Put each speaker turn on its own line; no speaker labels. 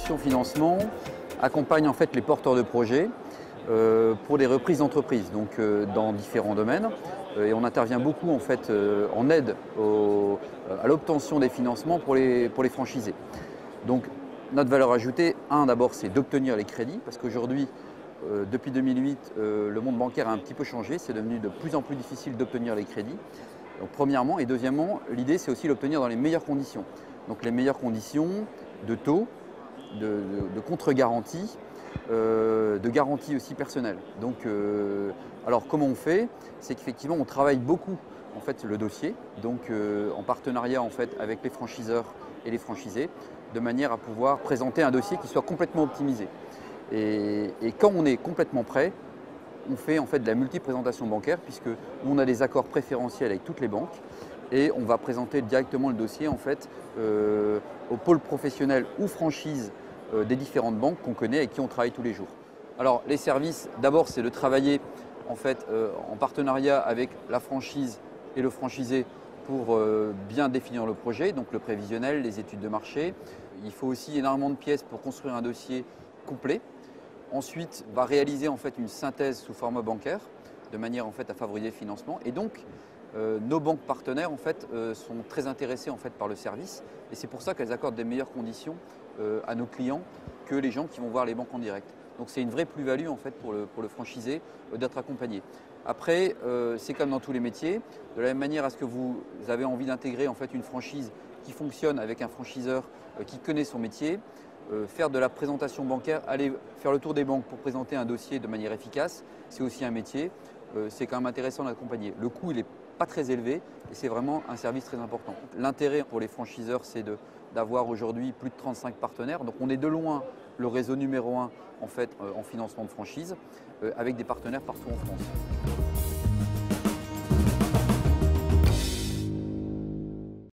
solution financement accompagne en fait les porteurs de projets pour les reprises d'entreprises, donc dans différents domaines. Et on intervient beaucoup en fait en aide à l'obtention des financements pour les franchisés. Donc notre valeur ajoutée, d'abord c'est d'obtenir les crédits, parce qu'aujourd'hui, depuis 2008, le monde bancaire a un petit peu changé, c'est devenu de plus en plus difficile d'obtenir les crédits. Donc premièrement, et deuxièmement, l'idée c'est aussi l'obtenir dans les meilleures conditions. Donc les meilleures conditions de taux, de contre-garantie, de garantie aussi personnelle. Donc, alors comment on fait? C'est qu'effectivement on travaille beaucoup en fait le dossier, donc en partenariat en fait avec les franchiseurs et les franchisés, de manière à pouvoir présenter un dossier qui soit complètement optimisé. Et quand on est complètement prêt, on fait en fait de la multi-présentation bancaire, puisque on a des accords préférentiels avec toutes les banques et on va présenter directement le dossier en fait au pôle professionnel ou franchise des différentes banques qu'on connaît et qui on travaille tous les jours. Alors les services, d'abord c'est de travailler en fait en partenariat avec la franchise et le franchisé pour bien définir le projet, donc le prévisionnel, les études de marché. Il faut aussi énormément de pièces pour construire un dossier complet. Ensuite, on va réaliser en fait une synthèse sous format bancaire de manière en fait à favoriser le financement. Et donc, nos banques partenaires en fait sont très intéressées en fait par le service, et c'est pour ça qu'elles accordent des meilleures conditions à nos clients que les gens qui vont voir les banques en direct. Donc c'est une vraie plus-value en fait pour le franchisé d'être accompagné. Après, c'est comme dans tous les métiers, de la même manière à ce que vous avez envie d'intégrer en fait une franchise qui fonctionne avec un franchiseur qui connaît son métier, faire de la présentation bancaire, aller faire le tour des banques pour présenter un dossier de manière efficace, c'est aussi un métier. C'est quand même intéressant d'accompagner. Le coût, il n'est pas très élevé et c'est vraiment un service très important. L'intérêt pour les franchiseurs, c'est d'avoir aujourd'hui plus de 35 partenaires. Donc on est de loin le réseau numéro 1 en fait, en financement de franchise, avec des partenaires partout en France.